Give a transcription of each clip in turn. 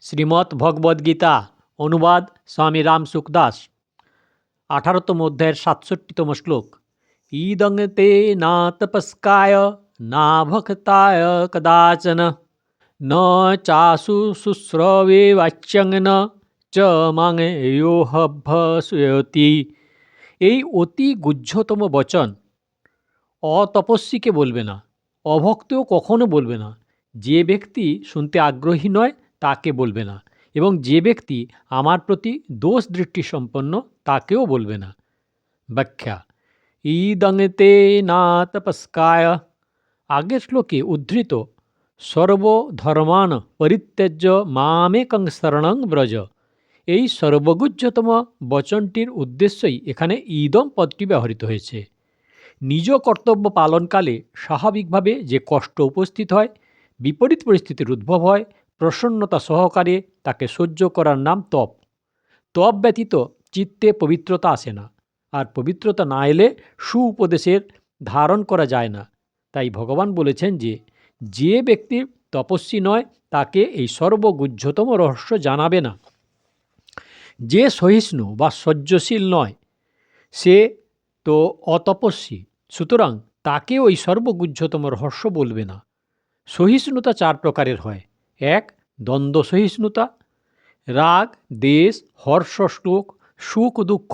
শ্রীমদ্ ভগবদ্গীতা অনুবাদ স্বামী রাম সুখদাস 18তম অধ্যায়ের 67তম শ্লোক। ইদং তে না তপস্কায় না ভক্তায় কদাচন ন চাসু শুশ্রবে বাচ্যং ন চ মাং ভ্যসয়তি। এই অতি গুহ্যতম বচন অতপস্বীকে বলবে না, অভক্তও কখনো বলবে না। যে ব্যক্তি শুনতে আগ্রহী নয় তাকে বলবে না, এবং যে ব্যক্তি আমার প্রতি দোষ দৃষ্টি সম্পন্ন তাকেও বলবে না। ব্যাখ্যা: ইদংতে না তপস্কায়, আগের শ্লোকে উদ্ধৃত সর্বধর্মান পরিত্যজ্য মামেকং শরণং ব্রজ, এই সর্বগুহ্যতম বচনটির উদ্দেশ্যই এখানে ইদম পদটি ব্যবহৃত হয়েছে। নিজ কর্তব্য পালনকালে স্বাভাবিকভাবে যে কষ্ট উপস্থিত হয়, বিপরীত পরিস্থিতির উদ্ভব হয়, প্রসন্নতা সহকারে তাকে সহ্য করার নাম তপ। তপ ব্যতীত চিত্তে পবিত্রতা আসে না, আর পবিত্রতা না এলে সুউপদেশের ধারণ করা যায় না। তাই ভগবান বলেছেন যে যে ব্যক্তি তপস্বী নয় তাকে এই সর্বগুহ্যতম রহস্য জানাবে না। যে সহিষ্ণু বা সহ্যশীল নয় সে তো অতপস্বী, সুতরাং তাকে ওই সর্বগুহ্যতম রহস্য বলবে না। সহিষ্ণুতা 4 প্রকারের হয়। 1. দ্বন্দ্ব সহিষ্ণুতা, রাগ, দেশ, হর্ষ, শোক, সুখ দুঃখ,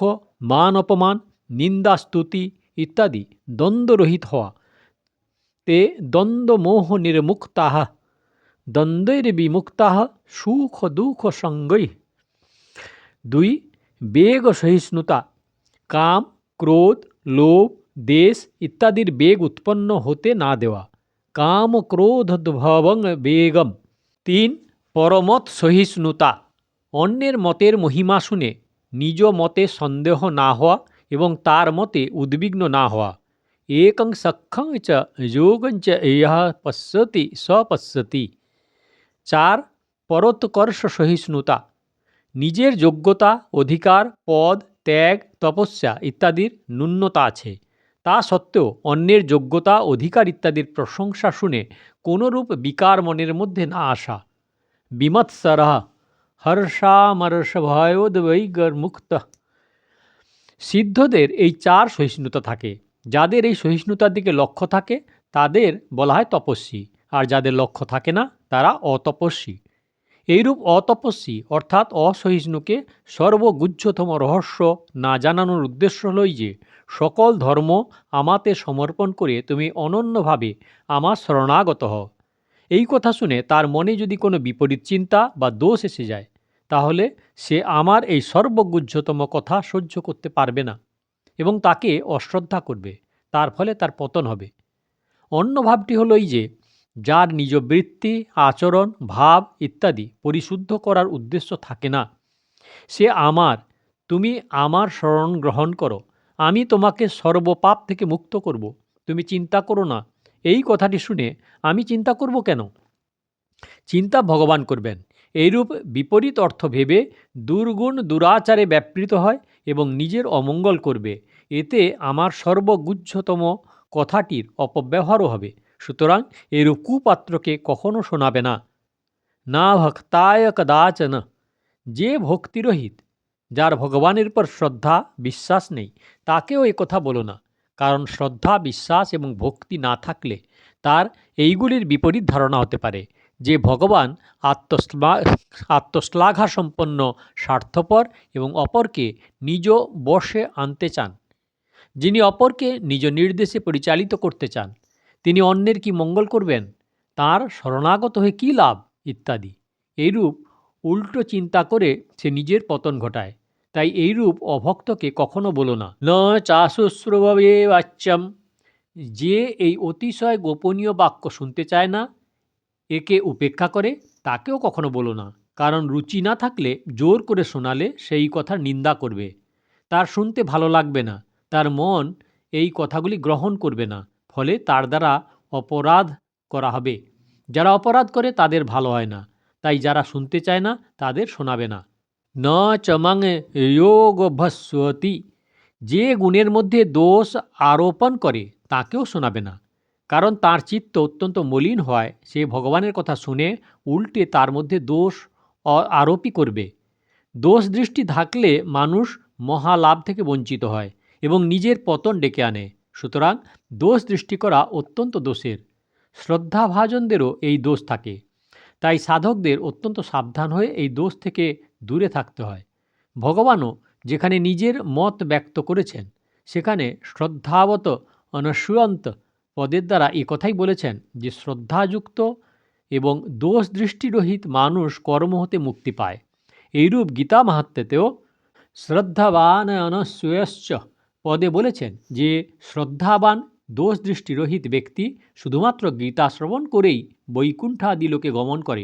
মান অপমান, নিন্দা স্তুতি ইত্যাদি দ্বন্দ্বরহিত হওয়া। তে দ্বন্দ্বমোহ নির্মুক্তাঃ দ্বন্দ্বৈর্বিমুক্তাঃ সুখ দুঃখ সঙ্গৈঃ। 2. বেগ সহিষ্ণুতা, কাম, ক্রোধ, লোভ, দেশ ইত্যাদির বেগ উৎপন্ন হতে না দেওয়া। কাম ক্রোধোদ্ভবং বেগম। 3. পরমত সহিষ্ণুতা, অন্যের মতের মহিমা শুনে নিজ মতে সন্দেহ না হওয়া এবং তার মতে উদ্বিগ্ন না হওয়া। একং সখ্যং চ যোগং চ ইয়ঃ পশ্যতি স পশ্যতি। 4. পরোৎকর্ষ সহিষ্ণুতা, নিজের যোগ্যতা, অধিকার, পদ, ত্যাগ, তপস্যা ইত্যাদির ন্যূনতা আছে, তা সত্ত্বেও অন্যের যোগ্যতা, অধিকার ইত্যাদির প্রশংসা শুনে কোনরূপ বিকার মনের মধ্যে না আসা। বিমৎসরঃ হর্ষামর্ষভয়োদ্বৈগমুক্ত। সিদ্ধদের এই 4 সহিষ্ণুতা থাকে। যাদের এই সহিষ্ণুতার দিকে লক্ষ্য থাকে তাদের বলা হয় তপস্বী, আর যাদের লক্ষ্য থাকে না তারা অতপস্বী। এইরূপ অতপস্বী অর্থাৎ অসহিষ্ণুকে সর্বগুহ্যতম রহস্য না জানানোর উদ্দেশ্য হলই যে সকল ধর্ম আমাতে সমর্পণ করে তুমি অনন্যভাবে আমার শরণাগত হও। এই কথা শুনে তার মনে যদি কোনো বিপরীত চিন্তা বা দোষ এসে যায়, তাহলে সে আমার এই সর্বগুহ্যতম কথা সহ্য করতে পারবে না এবং তাকে অশ্রদ্ধা করবে। তার ফলে তার পতন হবে। অন্য ভাবটি হলো এই যে যার নিজ বৃত্তি, আচরণ, ভাব ইত্যাদি পরিশুদ্ধ করার উদ্দেশ্য থাকে না। সে আমার, তুমি আমার শরণ গ্রহণ করো, আমি তোমাকে সর্বপাপ থেকে মুক্ত করব, তুমি চিন্তা করো না। এই কথাটি শুনে আমি চিন্তা করব কেন? চিন্তা ভগবান করবেন। এইরূপ বিপরীত অর্থ ভেবে দুর্গুণ দুরাচারে ব্যাপৃত হয় এবং নিজের অমঙ্গল করবে। এতে আমার সর্বগুহ্যতম কথাটির অপব্যবহারও হবে। সুতরাং এরূপ কুপাত্রকে কখনো শোনাবে না। না ভক্তায় কদাচন, যে ভক্তিরহিত, যার ভগবানের পর শ্রদ্ধা বিশ্বাস নেই, তাকেও এই কথা বলো না। কারণ শ্রদ্ধা, বিশ্বাস এবং ভক্তি না থাকলে তার এইগুলির বিপরীত ধারণা হতে পারে যে ভগবান আত্মশ্লাঘাসম্পন্ন, স্বার্থপর এবং অপরকে নিজ বশে আনতে চান। যিনি অপরকে নিজ নির্দেশে পরিচালিত করতে চান, তিনি অন্যের কি মঙ্গল করবেন, তার শরণাগত হয়ে কী লাভ ইত্যাদি। এইরূপ উল্টো চিন্তা করে সে নিজের পতন ঘটায়। তাই এইরূপ অভক্তকে কখনো বলো না। ন চাশুশ্রবে বাচ্যম, যে এই অতিশয় গোপনীয় বাক্য শুনতে চায় না, একে উপেক্ষা করে, তাকেও কখনো বলো না। কারণ রুচি না থাকলে জোর করে শোনালে সেই কথার নিন্দা করবে, তার শুনতে ভালো লাগবে না, তার মন এই কথাগুলি গ্রহণ করবে না, ফলে তার দ্বারা অপরাধ করা হবে। যারা অপরাধ করে তাদের ভালো হয় না, তাই যারা শুনতে চায় না তাদের শোনাবে না। ন চমাং যোগভস্বতি, যে গুণের মধ্যে দোষ আরোপণ করে তাকেও শোনাবে না। কারণ তার চিত্ত অত্যন্ত মলিন হয়, সে ভগবানের কথা শুনে উল্টে তার মধ্যে দোষ আরোপই করবে। দোষ দৃষ্টি থাকলে মানুষ মহালাভ থেকে বঞ্চিত হয় এবং নিজের পতন ডেকে আনে। সুতরাং দোষ দৃষ্টি করা অত্যন্ত দোষের। শ্রদ্ধাভাজনদেরও এই দোষ থাকে, তাই সাধকদের অত্যন্ত সাবধান হয়ে এই দোষ থেকে দূরে থাকতে হয়। ভগবানও যেখানে নিজের মত ব্যক্ত করেছেন সেখানে শ্রদ্ধাবত অনসূয়ন্ত পদের দ্বারা এই কথাই বলেছেন যে শ্রদ্ধাযুক্ত এবং দোষ দৃষ্টিরহিত মানুষ কর্ম হতে মুক্তি পায়। এইরূপ গীতা মাহাত্ম্যেতেও শ্রদ্ধাবান অনসূয়শ্চ পদে বলেছেন যে শ্রদ্ধাবান দোষ দৃষ্টিরহিত ব্যক্তি শুধুমাত্র গীতা শ্রবণ করেই বৈকুণ্ঠাদি লোকে গমন করে।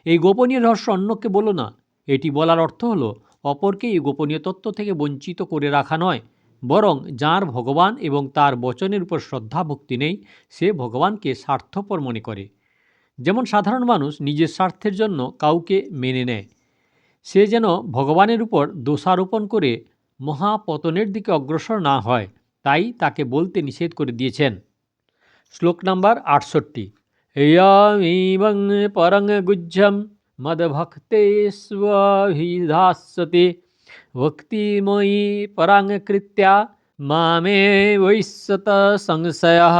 এই গোপনীয় রহস্য অন্যকে বলো না। এটি বলার অর্থ হলো অপরকে এই গোপনীয় তত্ত্ব থেকে বঞ্চিত করে রাখা নয়, বরং যার ভগবান এবং তার বচনের উপর শ্রদ্ধা ভক্তি নেই সে ভগবানকে স্বার্থপর মনে করে। যেমন সাধারণ মানুষ নিজের স্বার্থের জন্য কাউকে মেনে নেয়, সে যেন ভগবানের উপর দোষারোপণ করে মহাপতনের দিকে অগ্রসর না হয়, তাই তাকে বলতে নিষেধ করে দিয়েছেন। শ্লোক নাম্বার 68। ইয়ামিবং পরং গুহ্যম মদভক্তে স্বভিধাস্যতে ভক্তিময়ী পরাং কৃত্যা মামে বৈশ্যত সংশয়ঃ।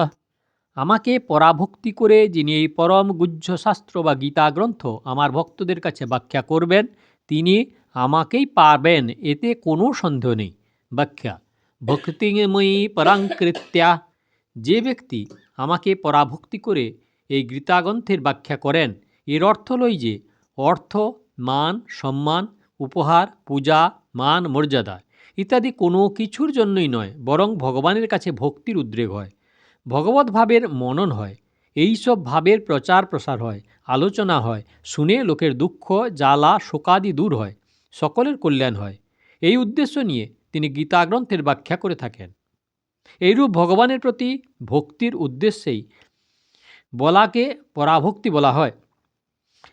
আমাকে পরাভক্তি করে যিনি এই পরম গুহ্য শাস্ত্র বা গীতা গ্রন্থ আমার ভক্তদের কাছে ব্যাখ্যা করবেন তিনি আমাকেই পাবেন, এতে কোনো সন্দেহ নেই। ব্যাখ্যা: ভক্তিময়ী পরাং কৃত্যা, যে ব্যক্তি আমাকে পরাভক্তি করে এই গীতাগ্রন্থের ব্যাখ্যা করেন, এর অর্থ লই যে অর্থ, মান, সম্মান, উপহার, পূজা, মান, মর্যাদা ইত্যাদি কোনো কিছুর জন্যই নয়, বরং ভগবানের কাছে ভক্তির উদ্রেক হয়, ভগবত ভাবের মনন হয়, এই সব ভাবের প্রচার প্রসার হয়, আলোচনা হয়, শুনে লোকের দুঃখ জ্বালা শোকাদি দূর হয়, সকলের কল্যাণ হয়। এই উদ্দেশ্য নিয়ে তিনি গীতাগ্রন্থের ব্যাখ্যা করে থাকেন। এইরূপ ভগবানের প্রতি ভক্তির উদ্দেশ্যেই বলাকে পরাভক্তি বলা হয়।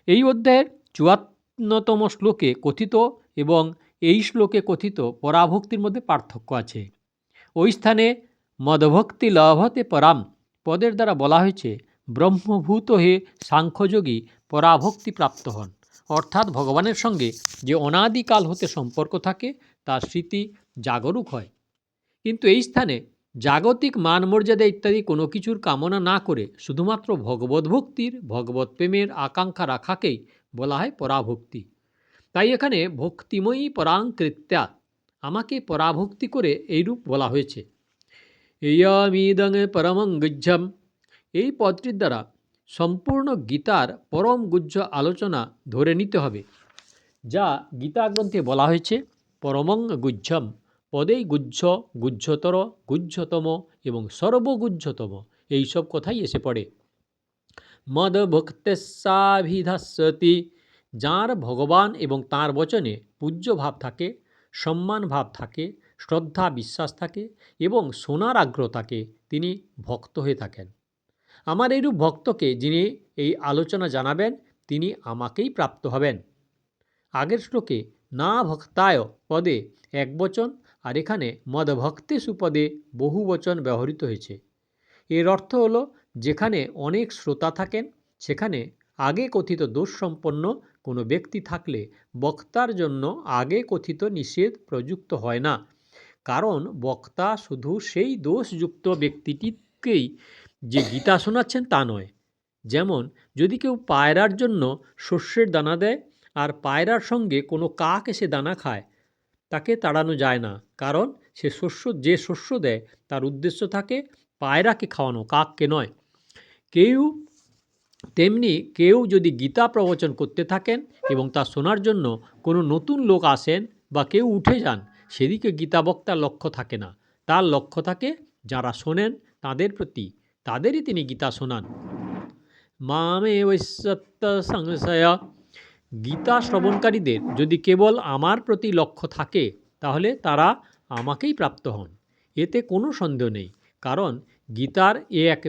এই অধ্যায়ের 54তম শ্লোকে কথিত এবং এই শ্লোকে কথিত পরাভক্তির মধ্যে পার্থক্য আছে। ওই স্থানে মদভক্তি লভতে পরাম পদের দ্বারা বলা হয়েছে ব্রহ্মভূত হয়ে সাংখ্যযোগী পরাভক্তি প্রাপ্ত হন, অর্থাৎ ভগবানের সঙ্গে যে অনাদিকাল হতে সম্পর্ক থাকে তার স্মৃতি জাগরুক হয়। কিন্তু এই স্থানে জাগতিক মান মর্যাদা ইত্যাদি কোনো কিছুর কামনা না করে শুধুমাত্র ভগবত ভক্তির, ভগবত প্রেমের আকাঙ্ক্ষা রাখাকেই বলা হয় পরাভক্তি। তাই এখানে ভক্তিময়ী পরাং কৃত্যা, আমাকে পরাভক্তি করে এইরূপ বলা হয়েছে। ইয়ামিদং পরমং গুহ্যম, এই পদটির দ্বারা সম্পূর্ণ গীতার পরম গুহ্য আলোচনা ধরে নিতে হবে। যা গীতা গ্রন্থে বলা হয়েছে পরমং গুহ্যম পদেই গুহ্য, গুহ্যতর, গুহ্যতম এবং সর্বগুহ্যতম এইসব কথাই এসে পড়ে। মদ ভক্তেস্যাভিধাস্যতি, যাঁর ভগবান এবং তাঁর বচনে পূজ্য ভাব থাকে, সম্মান ভাব থাকে, শ্রদ্ধা বিশ্বাস থাকে এবং শোনার আগ্রহ থাকে, তিনি ভক্ত হয়ে থাকেন। আমার এইরূপ ভক্তকে যিনি এই আলোচনা জানাবেন তিনি আমাকেই প্রাপ্ত হবেন। আগের শ্লোকে না ভক্তায় পদে এক বচন আর এখানে মদ ভক্তেষু পদে বহু বচন ব্যবহৃত হয়েছে। এর অর্থ হলো যেখানে অনেক শ্রোতা থাকেন সেখানে আগে কথিত দোষ সম্পন্ন কোনো ব্যক্তি থাকলে বক্তার জন্য আগে কথিত নিষেধ প্রযুক্ত হয় না, কারণ বক্তা শুধু সেই দোষযুক্ত ব্যক্তিটিকেই যে গীতা শোনাচ্ছেন তা নয়। যেমন যদি কেউ পায়রার জন্য শস্যের দানা দেয় আর পায়রার সঙ্গে কোনো কাক এসে দানা খায়, তাকে তাড়ানো যায় না, কারণ যে শস্য দেয় তার উদ্দেশ্য থাকে পায়রাকে খাওয়ানো, কাককে নয়। কেউ যদি গীতা প্রবচন করতে থাকেন এবং তা শোনার জন্য কোনো নতুন লোক আসেন বা কেউ উঠে যান, সেদিকে গীতা বক্তার লক্ষ্য থাকে না, তার লক্ষ্য থাকে যারা শোনেন তাদের প্রতি, তাদেরই তিনি গীতা শোনান। মামে বৈশ্যত সংশয়, গীতা শ্রবণকারীদের যদি কেবল আমার প্রতি লক্ষ্য থাকে তাহলে তারা আমাকেই প্রাপ্ত হন, এতে কোনো সন্দেহ নেই। কারণ গীতার এক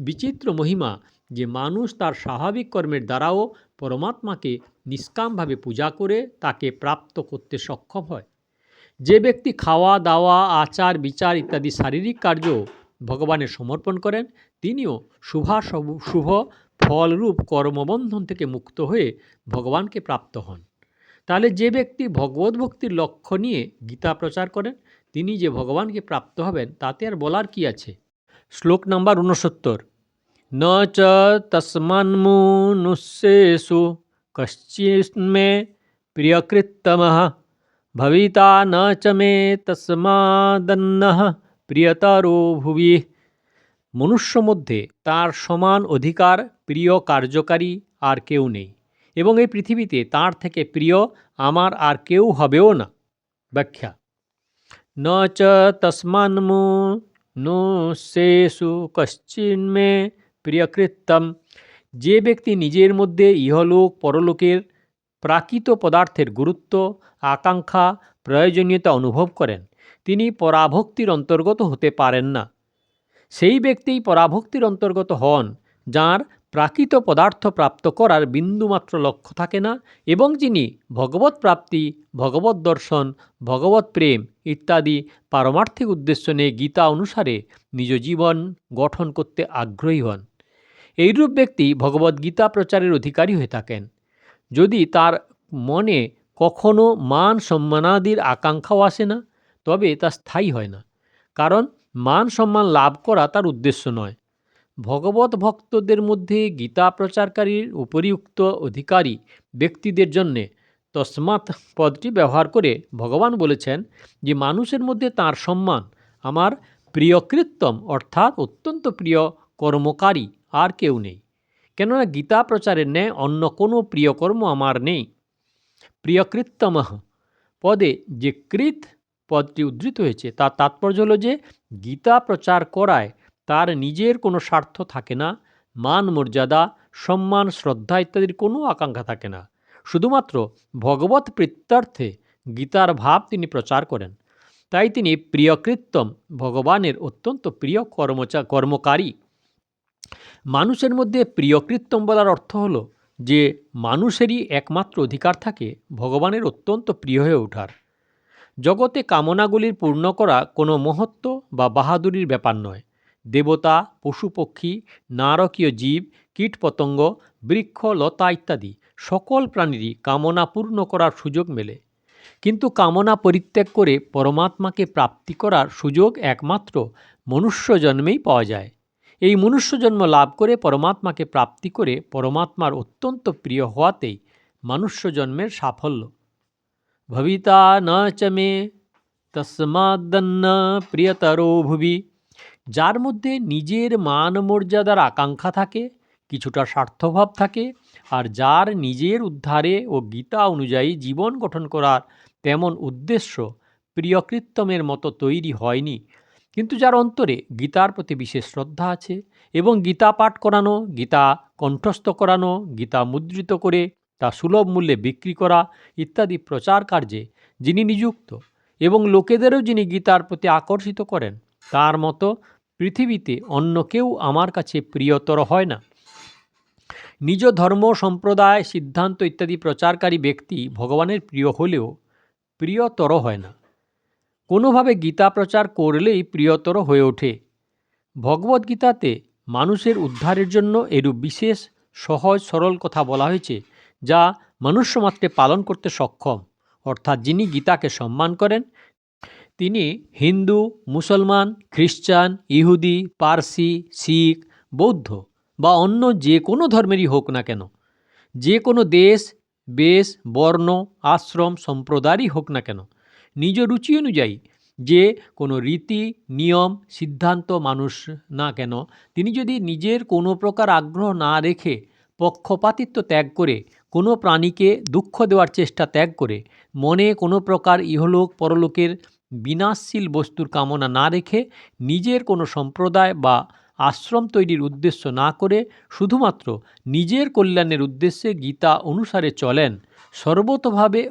বিচিত্র মহিমা যে মানুষ তার স্বাভাবিক কর্মের দ্বারাও পরমাত্মাকে নিষ্কামভাবে পূজা করে তাকে প্রাপ্ত করতে সক্ষম হয়। যে ব্যক্তি খাওয়া দাওয়া আচার বিচার ইত্যাদি শারীরিক কার্য ভগবানের সমর্পণ করেন তিনিও শুভ ফলরূপ কর্মবন্ধন থেকে মুক্ত হয়ে ভগবানকে প্রাপ্ত হন। তাহলে যে ব্যক্তি ভগবত ভক্তির লক্ষ্য নিয়ে গীতা প্রচার করেন তিনি যে ভগবানকে প্রাপ্ত হবেন তাতে আর বলার কি আছে। শ্লোক নাম্বার 69। ন চ তস্মান্মনুষ্যেষু কশ্চিন্মে প্রিয়কৃত্তমঃ ভবিতা ন চ মে তস্মাদন্নঃ প্রিয়তরো ভুবি। মনুষ্য মধ্যে তার সমান অধিকার প্রিয় কার্যকারী আর কেউ নেই এবং এই পৃথিবীতে তার থেকে প্রিয় আমার আর কেউ হবেও না। ব্যাখ্যা। ন চ তস্মান্মনুষ্যেষু কশ্চিন্মে প্রিয়কৃত্তম। যে ব্যক্তি নিজের মধ্যে ইহলোক পরলোকের প্রাকৃত পদার্থের গুরুত্ব, আকাঙ্ক্ষা, প্রয়োজনীয়তা অনুভব করেন তিনি পরাভক্তির অন্তর্গত হতে পারেন না। সেই ব্যক্তিই পরাভক্তির অন্তর্গত হন যার প্রাকৃত পদার্থ প্রাপ্ত করার বিন্দুমাত্র লক্ষ্য থাকে না এবং যিনি ভগবত প্রাপ্তি, ভগবত দর্শন, ভগবত প্রেম ইত্যাদি পারমার্থিক উদ্দেশ্য নিয়ে গীতা অনুসারে নিজ জীবন গঠন করতে আগ্রহী হন। এইরূপ ব্যক্তি ভগবদ্গীতা প্রচারের অধিকারী হয়ে থাকেন। যদি তার মনে কখনো মান সম্মানাদির আকাঙ্ক্ষাও আসে না তবে তা স্থায়ী হয় না, কারণ মান সম্মান লাভ করা তার উদ্দেশ্য নয়। ভগবত ভক্তদের মধ্যে গীতা প্রচারকারীর উপরিউক্ত অধিকারী ব্যক্তিদের জন্যে তস্মাৎ পদটি ব্যবহার করে ভগবান বলেছেন যে মানুষের মধ্যে তার সম্মান আমার প্রিয়কৃত্তম অর্থাৎ অত্যন্ত প্রিয় কর্মকারী আর কেউ নেই, কেননা গীতা প্রচারের ন্যায় অন্য কোনো প্রিয়কর্ম আমার নেই। প্রিয়কৃত্তমঃ পদে যে কৃত পদটি উদ্ধৃত হয়েছে তার তাৎপর্য হল যে গীতা প্রচার করায় তার নিজের কোনো স্বার্থ থাকে না, মান মর্যাদা, সম্মান, শ্রদ্ধা ইত্যাদির কোনো আকাঙ্ক্ষা থাকে না। শুধুমাত্র ভগবত প্রীত্যর্থে গীতার ভাব তিনি প্রচার করেন। তাই তিনি প্রিয়কৃত্তম, ভগবানের অত্যন্ত প্রিয় কর্মকারী। মানুষের মধ্যে প্রিয়কৃত্তম বলার অর্থ হল যে মানুষেরই একমাত্র অধিকার থাকে ভগবানের অত্যন্ত প্রিয় হয়ে ওঠার। জগতে কামনাগুলির পূর্ণ করা কোনো মহত্ব বা বাহাদুরির ব্যাপার নয়। দেবতা, পশু পক্ষী, নারকীয় জীব, কীটপতঙ্গ, বৃক্ষ, লতা ইত্যাদি সকল প্রাণীরই কামনা পূর্ণ করার সুযোগ মেলে, কিন্তু কামনা পরিত্যাগ করে পরমাত্মাকে প্রাপ্তি করার সুযোগ একমাত্র মনুষ্য জন্মেই পাওয়া যায়। এই মনুষ্য জন্ম লাভ করে পরমাত্মাকে প্রাপ্তি করে পরমাত্মার অত্যন্ত প্রিয় হওয়াতেই মনুষ্য জন্মের সাফল্য। ভবিতা ন চ মে তস্মাদন্ন প্রিয়তরো ভুবি। যার মধ্যে নিজের মান মর্যাদার আকাঙ্ক্ষা থাকে, কিছুটা স্বার্থভাব থাকে, আর যার নিজের উদ্ধারে ও গীতা অনুযায়ী জীবন গঠন করার তেমন উদ্দেশ্য প্রিয়কৃত্তমের মতো তৈরি হয়নি, কিন্তু যার অন্তরে গীতার প্রতি বিশেষ শ্রদ্ধা আছে এবং গীতা পাঠ করানো, গীতা কণ্ঠস্থ করানো, গীতা মুদ্রিত করে তা সুলভ মূল্যে বিক্রি করা ইত্যাদি প্রচার কার্যে যিনি নিযুক্ত এবং লোকেদেরও যিনি গীতার প্রতি আকর্ষিত করেন, তার মতো পৃথিবীতে অন্য কেউ আমার কাছে প্রিয়তর হয় না। নিজ ধর্ম, সম্প্রদায়, সিদ্ধান্ত ইত্যাদি প্রচারকারী ব্যক্তি ভগবানের প্রিয় হলেও প্রিয়তর হয় না। কোনোভাবে গীতা প্রচার করলেই প্রিয়তর হয়ে ওঠে। ভগবদ্গীতাতে মানুষের উদ্ধারের জন্য এরূপ বিশেষ সহজ সরল কথা বলা হয়েছে যা মনুষ্যমাত্রে পালন করতে সক্ষম, অর্থাৎ যিনি গীতাকে সম্মান করেন তিনি হিন্দু, মুসলমান, খ্রিস্টান, ইহুদি, পার্সি, শিখ, বৌদ্ধ বা অন্য যে কোনো ধর্মেরই হোক না কেন, যে কোনো দেশ, বেশ, বর্ণ, আশ্রম, সম্প্রদায়েরই হোক না কেন, নিজ রুচি অনুযায়ী যে কোনো রীতি, নিয়ম, সিদ্ধান্ত মানুষ না কেন, তিনি যদি নিজের কোনো প্রকার আগ্রহ না রেখে পক্ষপাতিত্ব ত্যাগ করে, কোনো প্রাণীকে দুঃখ দেওয়ার চেষ্টা ত্যাগ করে, মনে কোনো প্রকার ইহলোক পরলোকের বিনাশশীল বস্তুর কামনা না রেখে, নিজের কোনো সম্প্রদায় বা আশ্রম তৈরির উদ্দেশ্য না করে শুধুমাত্র নিজের কল্যাণের উদ্দেশ্যে গীতা অনুসারে চলেন, সর্বতোভাবে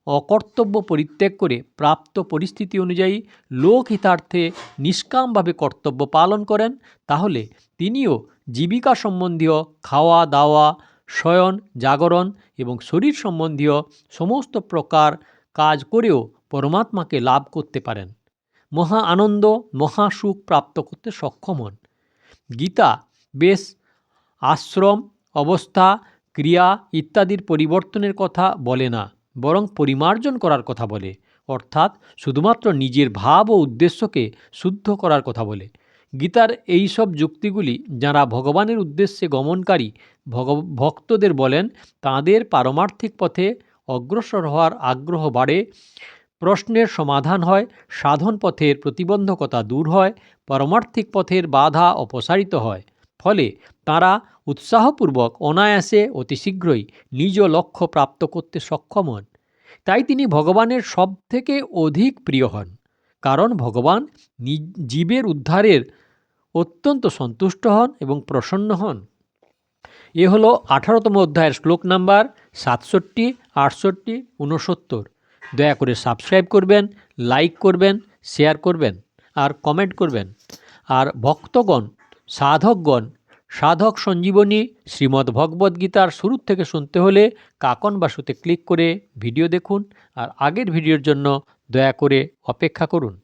অকর্তব্য পরিত্যাগ করে প্রাপ্ত পরিস্থিতি অনুযায়ী লোকহিতার্থে নিষ্কামভাবে কর্তব্য পালন করেন, তাহলে তিনিও জীবিকা সম্বন্ধীয় খাওয়া দাওয়া, শয়ন, জাগরণ এবং শরীর সম্বন্ধীয় সমস্ত প্রকার কাজ করেও পরমাত্মাকে লাভ করতে পারেন, মহা আনন্দ, মহা সুখ প্রাপ্ত করতে সক্ষম হন। গীতা বেশ আশ্রম, অবস্থা, ক্রিয়া ইত্যাদির পরিবর্তনের কথা বলে না, বরং পরিমার্জন করার কথা বলে, অর্থাৎ শুধুমাত্র নিজের ভাব ও উদ্দেশ্যকে শুদ্ধ করার কথা বলে। গীতার এই সব যুক্তিগুলি যারা ভগবানের উদ্দেশ্যে গমনকারী ভক্তদের বলেন, তাঁদের পারমার্থিক পথে অগ্রসর হওয়ার আগ্রহ বাড়ে, প্রশ্নের সমাধান হয়, সাধন পথের প্রতিবন্ধকতা দূর হয়, পারমার্থিক পথের বাধা অপসারিত হয়। ফলে তাঁরা উৎসাহপূর্বক অনায়াসে অতি শীঘ্রই নিজ লক্ষ্য প্রাপ্ত করতে সক্ষম হন। তাই তিনি ভগবানের সবথেকে অধিক প্রিয় হন, কারণ ভগবান জীবের উদ্ধারের অত্যন্ত সন্তুষ্ট হন এবং প্রসন্ন হন। এ হলো 18তম অধ্যায়ের শ্লোক নাম্বার 67, 68, 69। দয়া করে সাবস্ক্রাইব করবেন, লাইক করবেন, শেয়ার করবেন আর কমেন্ট করবেন। আর ভক্তগণ, সাধকগণ, সাধক সঞ্জীবনী শ্রীমদ্ ভগবদ্গীতার শুরু থেকে শুনতে হলে কাকন বাসুতে ক্লিক করে ভিডিও দেখুন, আর আগের ভিডিওর জন্য দয়া করে অপেক্ষা করুন।